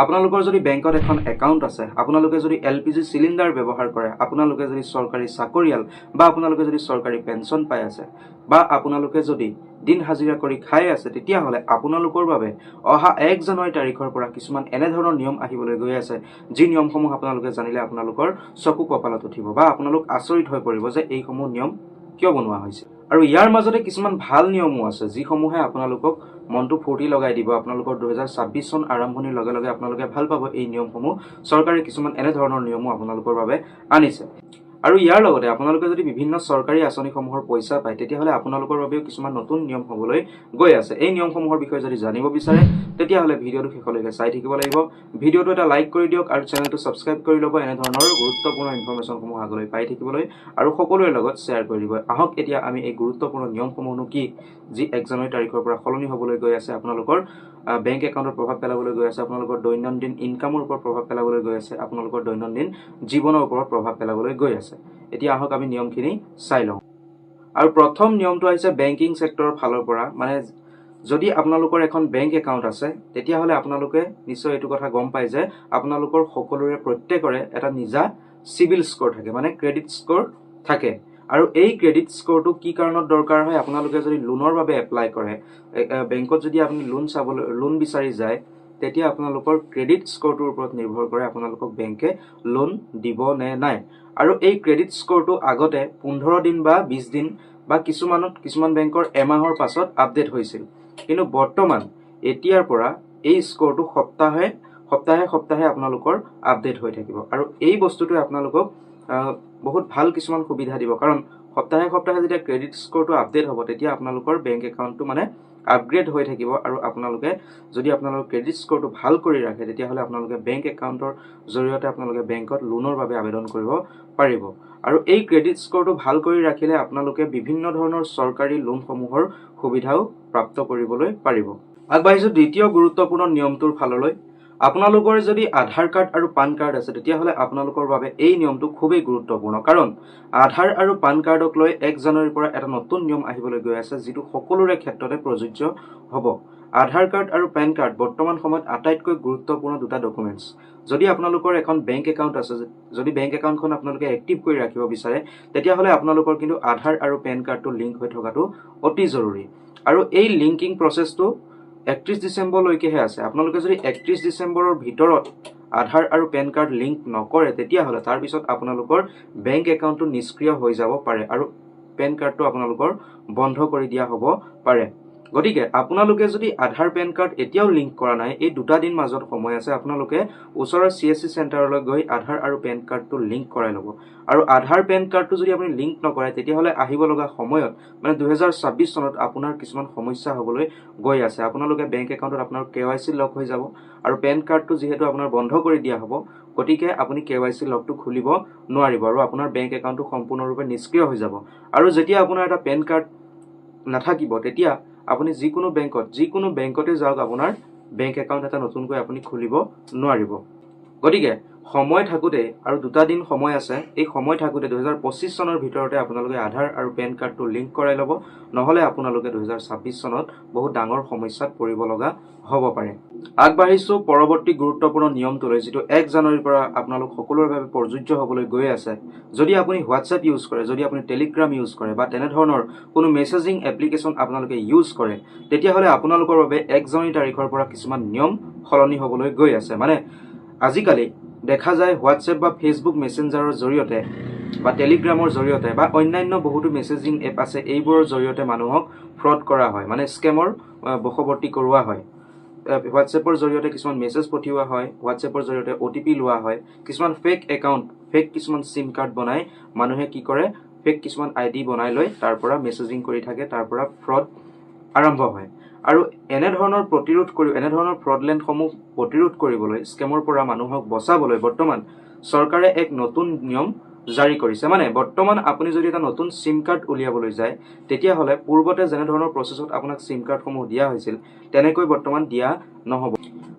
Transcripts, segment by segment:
আপোনালোকৰ যদি বেংকত এখন একাউণ্ট আছে, আপোনালোকে যদি LPG চিলিণ্ডাৰ ব্যৱহাৰ কৰে, আপোনালোকে যদি চৰকাৰী চাকৰিয়াল বা আপোনালোকে যদি চৰকাৰী পেঞ্চন পাই আছে বা আপোনালোকে যদি দিন হাজিৰা কৰি খাই আছে, তেতিয়াহ'লে আপোনালোকৰ বাবে অহা 1 জানুৱাৰী তাৰিখৰ পৰা কিছুমান এনেধৰণৰ নিয়ম আহিবলৈ গৈ আছে, যি নিয়মসমূহ আপোনালোকে জানিলে আপোনালোকৰ চকু কপালত উঠিব বা আপোনালোক আচৰিত হৈ পৰিব যে এইসমূহ নিয়ম কিয় বনোৱা হৈছে। আৰু ইয়াৰ মাজতে কিছুমান ভাল নিয়মো আছে, যিসমূহে আপোনালোকক মনটো ফূৰ্তি লগাই দিব। আপোনালোকৰ 2026 চন আৰম্ভণিৰ লগে লগে আপোনালোকে ভাল পাব এই নিয়মসমূহ। চৰকাৰে কিছুমান এনেধৰণৰ নিয়মো আপোনালোকৰ বাবে আনিছে। আৰু ইয়াৰ লগতে আপোনালোকে যদি বিভিন্ন চৰকাৰী আঁচনিসমূহৰ পইচা পায়, তেতিয়াহ'লে আপোনালোকৰ বাবেও কিছুমান নতুন নিয়ম হ'বলৈ গৈ আছে। এই নিয়মসমূহৰ বিষয়ে যদি জানিব বিচাৰে, তেতিয়াহ'লে ভিডিঅ'টো শেষলৈকে চাই থাকিব লাগিব। ভিডিঅ'টো এটা লাইক কৰি দিয়ক আৰু চেনেলটো ছাবস্ক্ৰাইব কৰি ল'ব এনেধৰণৰ গুৰুত্বপূৰ্ণ ইনফৰমেশ্যনসমূহ আগলৈ পাই থাকিবলৈ, আৰু সকলোৰে লগত শ্বেয়াৰ কৰি দিব। আহক এতিয়া আমি এই গুৰুত্বপূৰ্ণ নিয়মসমূহনো কি, যি 1 জানুৱাৰী তাৰিখৰ পৰা সলনি হ'বলৈ গৈ আছে, আপোনালোকৰ বেংক একাউণ্টত প্ৰভাৱ পেলাবলৈ গৈ আছে, আপোনালোকৰ দৈনন্দিন ইনকামৰ ওপৰত প্ৰভাৱ পেলাবলৈ গৈ আছে, আপোনালোকৰ দৈনন্দিন জীৱনৰ ওপৰত প্ৰভাৱ পেলাবলৈ গৈ আছে। এতিয়া আহক আমি নিয়মখিনি চাই লওঁ। আৰু প্ৰথম নিয়মটো আহিছে বেংকিং ছেক্টৰৰ ফালৰ পৰা। মানে যদি আপোনালোকৰ এখন বেংক একাউণ্ট আছে, তেতিয়াহ'লে আপোনালোকে নিশ্চয় এইটো কথা গম পায় যে আপোনালোকৰ সকলোৰে প্ৰত্যেকৰে এটা নিজা চিভিল স্ক'ৰ থাকে, মানে ক্ৰেডিট স্ক'ৰ থাকে। আৰু এই ক্ৰেডিট স্ক'ৰটো কি কাৰণত দৰকাৰ হয়, আপোনালোকে যদি লোনৰ বাবে এপ্লাই কৰে, বেংকত যদি আপুনি লোন বিচাৰি যায়, তেতিয়া আপোনালোকৰ ক্ৰেডিট স্ক'ৰটোৰ ওপৰত নিৰ্ভৰ কৰে আপোনালোকক বেংকে লোন দিব নে নাই। আৰু এই ক্ৰেডিট স্ক'ৰটো আগতে 15 দিন বা 20 দিন বা কিছুমান বেংকৰ এমাহৰ পাছত আপডেট হৈছিল। কিন্তু বৰ্তমান এতিয়াৰ পৰা এই স্ক'ৰটো সপ্তাহে আপোনালোকৰ আপডেট হৈ থাকিব। আৰু এই বস্তুটোৱে আপোনালোকক বহুত ভাল কিছুমান সুবিধা দিব, কাৰণ সপ্তাহে যেতিয়া ক্ৰেডিট স্ক'ৰটো আপডেট হ'ব, তেতিয়া আপোনালোকৰ বেংক একাউণ্টটো মানে আপগ্ৰেড হৈ থাকিব। আৰু আপোনালোকে যদি আপোনালোকৰ ক্ৰেডিট স্ক'ৰটো ভাল কৰি ৰাখে, তেতিয়াহ'লে আপোনালোকে বেংক একাউণ্টৰ জৰিয়তে আপোনালোকে বেংকত লোনৰ বাবে আবেদন কৰিব পাৰিব। আৰু এই ক্ৰেডিট স্ক'ৰটো ভাল কৰি ৰাখিলে আপোনালোকে বিভিন্ন ধৰণৰ চৰকাৰী লোনসমূহৰ সুবিধাও প্ৰাপ্ত কৰিবলৈ পাৰিব। আগবাঢ়িছোঁ দ্বিতীয় গুৰুত্বপূৰ্ণ নিয়মটোৰ ফাললৈ। আপোনালোকৰ যদি আধাৰ কাৰ্ড আৰু পান কাৰ্ড আছে, তেতিয়াহ'লে আপোনালোকৰ বাবে এই নিয়মটো খুবেই গুৰুত্বপূৰ্ণ, কাৰণ আধাৰ আৰু পান কাৰ্ডক লৈ 1 জানুৱাৰীৰ পৰা এটা নতুন নিয়ম আহিবলৈ গৈ আছে, যিটো সকলোৰে ক্ষেত্ৰতে প্ৰযোজ্য হ'ব। আধাৰ কাৰ্ড আৰু পেন কাৰ্ড বৰ্তমান সময়ত আটাইতকৈ গুৰুত্বপূৰ্ণ দুটা ডকুমেণ্টছ। যদি আপোনালোকৰ এখন বেংক একাউণ্ট আছে, যদি বেংক একাউণ্টখন আপোনালোকে এক্টিভ কৰি ৰাখিব বিচাৰে, তেতিয়াহ'লে আপোনালোকৰ কিন্তু আধাৰ আৰু পেন কাৰ্ডটো লিংক হৈ থকাটো অতি জৰুৰী। আৰু এই লিংকিং প্ৰচেছটো 31 ডিচেম্বৰলৈকেহে আছে। আপোনালোকে যদি 31 ডিচেম্বৰৰ ভিতৰত আধাৰ আৰু পেন কাৰ্ড লিংক নকৰে, তেতিয়াহ'লে তাৰপিছত আপোনালোকৰ বেংক একাউণ্টটো নিষ্ক্ৰিয় হৈ যাব পাৰে আৰু পেন কাৰ্ডটো আপোনালোকৰ বন্ধ কৰি দিয়া হ'ব পাৰে। গতিকে আপোনালোকে যদি আধাৰ পেন কাৰ্ড এতিয়াও লিংক কৰা নাই, এই 2 দিন মাজত সময় আছে, আপোনালোকে ওচৰৰ CSC চেণ্টাৰলৈ গৈ আধাৰ আৰু পেন কাৰ্ডটো লিংক কৰাই ল'ব। আৰু আধাৰ পেন কাৰ্ডটো যদি আপুনি লিংক নকৰে, তেতিয়াহ'লে আহিব লগা সময়ত মানে 2026 চনত আপোনাৰ কিছুমান সমস্যা হ'বলৈ গৈ আছে। আপোনালোকে বেংক একাউণ্টত আপোনাৰ KYC লক হৈ যাব, আৰু পেন কাৰ্ডটো যিহেতু আপোনাৰ বন্ধ কৰি দিয়া হ'ব, গতিকে আপুনি KYC লকটো খুলিব নোৱাৰিব আৰু আপোনাৰ বেংক একাউণ্টটো সম্পূৰ্ণৰূপে নিষ্ক্ৰিয় হৈ যাব। আৰু যেতিয়া আপোনাৰ এটা পেন কাৰ্ড নাথাকিব, তেতিয়া আপুনি যিকোনো বেংকতে যাওক, আপোনাৰ বেংক একাউণ্ট এটা নতুনকৈ আপুনি খুলিব নোৱাৰিব। গতিকে সময় থাকোঁতে, আৰু 2 দিন সময় আছে, এই সময় থাকোঁতে 2025 চনৰ ভিতৰতে আপোনালোকে আধাৰ আৰু পেন কাৰ্ডটো লিংক কৰাই ল'ব, নহ'লে আপোনালোকে 2026 চনত বহুত ডাঙৰ সমস্যাত পৰিব লগা হ'ব পাৰে। আগবাঢ়িছোঁ পৰৱৰ্তী গুৰুত্বপূৰ্ণ নিয়মটোলৈ, যিটো 1 জানুৱাৰীৰ পৰা আপোনালোক সকলোৰে বাবে প্ৰযোজ্য হ'বলৈ গৈ আছে। যদি আপুনি হোৱাটছএপ ইউজ কৰে, যদি আপুনি টেলিগ্ৰাম ইউজ কৰে বা তেনেধৰণৰ কোনো মেছেজিং এপ্লিকেশ্যন আপোনালোকে ইউজ কৰে, তেতিয়াহ'লে আপোনালোকৰ বাবে 1 জানুৱাৰী তাৰিখৰ পৰা কিছুমান নিয়ম সলনি হ'বলৈ গৈ আছে। মানে আজিকালি দেখা যায় হোৱাটছএপ বা ফেচবুক মেছেঞ্জাৰৰ জৰিয়তে বা টেলিগ্ৰামৰ জৰিয়তে বা অন্যান্য বহুতো মেছেজিং এপ আছে, এইবোৰৰ জৰিয়তে মানুহক ফ্ৰড কৰা হয়, মানে স্কেমৰ বশৱৰ্তী কৰোৱা হয়। হোৱাটছএপৰ জৰিয়তে কিছুমান মেছেজ পঠিওৱা হয়, হোৱাটছএপৰ জৰিয়তে OTP লোৱা হয়, কিছুমান ফেক একাউণ্ট, ফেক কিছুমান সিম কাৰ্ড বনাই মানুহে কি কৰে, ফেক কিছুমান ID বনাই লৈ তাৰ পৰা মেছেজিং কৰি থাকে, তাৰ পৰা ফ্ৰড আৰম্ভ হয়। আৰু এনেধৰণৰ ফ্ৰডলেণ্ডসমূহ প্ৰতিৰোধ কৰিবলৈ, স্কেমৰ পৰা মানুহক বচাবলৈ বৰ্তমান চৰকাৰে এক নতুন নিয়ম জাৰি কৰিছে। মানে বৰ্তমান আপুনি যদি এটা নতুন সিম কাৰ্ড উলিয়াবলৈ যায়, তেতিয়াহ'লে পূৰ্বতে যেনেধৰণৰ প্ৰচেছত আপোনাক সিম কাৰ্ডসমূহ দিয়া হৈছিল, তেনেকৈ বৰ্তমান দিয়া নহ'ব।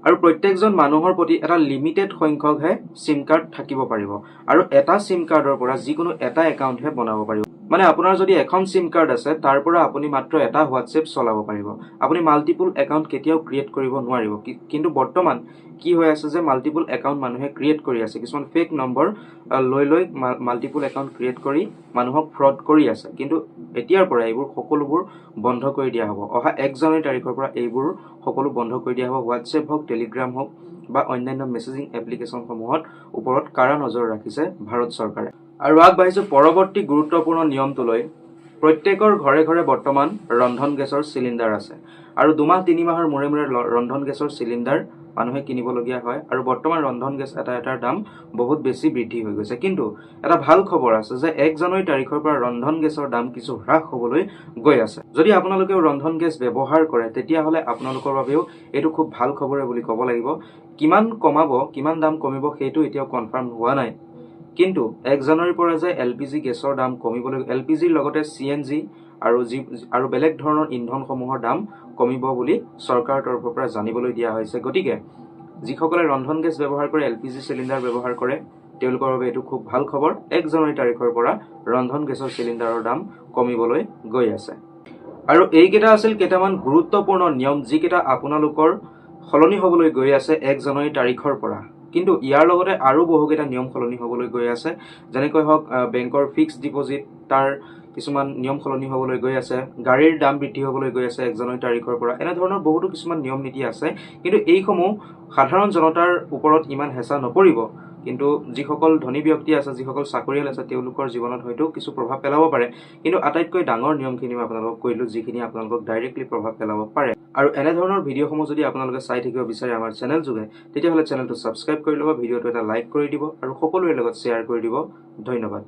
আৰু প্ৰত্যেকজন মানুহৰ প্ৰতি এটা লিমিটেড সংখ্যকহে সিম কাৰ্ড থাকিব পাৰিব, আৰু এটা সিম কাৰ্ডৰ পৰা যিকোনো এটা একাউণ্টহে বনাব পাৰিব। মানে আপোনাৰ যদি এখন সিম কাৰ্ড আছে তাৰ পৰা আপুনি মাত্ৰ এটা হোৱাটছএপ চলাব পাৰিব। আপুনি মাল্টিপল একাউণ্ট কেতিয়াও ক্ৰিয়েট কৰিব নোৱাৰিব। কিন্তু বৰ্তমান কি হৈ আছে যে মাল্টিপল একাউণ্ট মানুহে ক্ৰিয়েট কৰি আছে, কিছুমান ফেক নম্বৰ লৈ মাল্টিপল একাউণ্ট ক্ৰিয়েট কৰি মানুহক ফ্ৰড কৰি আছে। কিন্তু এতিয়াৰ পৰা এইবোৰ সকলোবোৰ বন্ধ কৰি দিয়া হ'ব। অহা 1 জানুৱাৰী তাৰিখৰ পৰা এইবোৰ সকলো বন্ধ কৰি দিয়া হ'ব। হোৱাটছএপ হওক, টেলিগ্ৰাম হওক বা অন্যান্য মেছেজিং এপ্লিকেশ্যনসমূহত ওপৰত কাৰা নজৰ ৰাখিছে ভাৰত চৰকাৰে। আৰু আগবাঢ়িছো পৰৱৰ্তী গুৰুত্বপূৰ্ণ নিয়মটোলৈ। প্ৰত্যেকৰ ঘৰে ঘৰে বৰ্তমান ৰন্ধন গেছৰ চিলিণ্ডাৰ আছে আৰু 2 মাহ 3 মাহৰ মূৰে মূৰে ৰন্ধন গেছৰ চিলিণ্ডাৰ মানুহে কিনিবলগীয়া হয়। আৰু বৰ্তমান ৰন্ধন গেছ এটাৰ দাম বহুত বেছি বৃদ্ধি হৈ গৈছে। কিন্তু এটা ভাল খবৰ আছে যে 1 জানুৱাৰী তাৰিখৰ পৰা ৰন্ধন গেছৰ দাম কিছু হ্ৰাস হ'বলৈ গৈ আছে। যদি আপোনালোকেও ৰন্ধন গেছ ব্যৱহাৰ কৰে তেতিয়াহ'লে আপোনালোকৰ বাবেও এইটো খুব ভাল খবৰে বুলি ক'ব লাগিব। কিমান কমাব, কিমান দাম কমিব সেইটো এতিয়াও কনফাৰ্ম হোৱা নাই। কিন্তু 1 জানুৱাৰীৰ পৰা যে LPG গেছৰ দাম কমিবলৈ, LPGৰ লগতে CNG আৰু বেলেগ ধৰণৰ ইন্ধনসমূহৰ দাম কমিব বুলি চৰকাৰৰ তৰফৰ পৰা জানিবলৈ দিয়া হৈছে। গতিকে যিসকলে ৰন্ধন গেছ ব্যৱহাৰ কৰে, LPG চিলিণ্ডাৰ ব্যৱহাৰ কৰে, তেওঁলোকৰ বাবে এইটো খুব ভাল খবৰ। 1 জানুৱাৰী তাৰিখৰ পৰা ৰন্ধন গেছৰ চিলিণ্ডাৰৰ দাম কমিবলৈ গৈ আছে। আৰু এইকেইটা আছিল কেইটামান গুৰুত্বপূৰ্ণ নিয়ম যিকেইটা আপোনালোকৰ সলনি হ'বলৈ গৈ আছে 1 জানুৱাৰী তাৰিখৰ পৰা। কিন্তু ইয়াৰ লগতে আৰু বহুকেইটা নিয়ম সলনি হ'বলৈ গৈ আছে। যেনেকৈ হওক বেংকৰ ফিক্সড ডিপজিট, তাৰ কিছুমান নিয়ম সলনি হ'বলৈ গৈ আছে। গাড়ীৰ দাম বৃদ্ধি হ'বলৈ গৈ আছে 1 জানুৱাৰী তাৰিখৰ পৰা। এনেধৰণৰ বহুতো কিছুমান নিয়ম নীতি আছে। কিন্তু এইসমূহ সাধাৰণ জনতাৰ ওপৰত ইমান হেঁচা নপৰিব। কিন্তু যিসকল ধনী ব্যক্তি আছে, যিসকল চাকৰিয়াল আছে, তেওঁলোকৰ জীৱনত হয়তো কিছু প্ৰভাৱ পেলাব পাৰে। কিন্তু আটাইতকৈ ডাঙৰ নিয়মখিনি মই আপোনালোকক কৈলো, যিখিনি আপোনালোকক ডাইৰেক্টলি প্ৰভাৱ পেলাব পাৰে। আৰু এনেধৰণৰ ভিডিঅ'সমূহ যদি আপোনালোকে চাই থাকিব বিচাৰে আমাৰ চেনেল যোগে, তেতিয়াহ'লে চেনেলটো ছাবস্ক্ৰাইব কৰি ল'ব, ভিডিঅ'টো এটা লাইক কৰি দিব আৰু সকলোৰে লগত শ্বেয়াৰ কৰি দিব। ধন্যবাদ।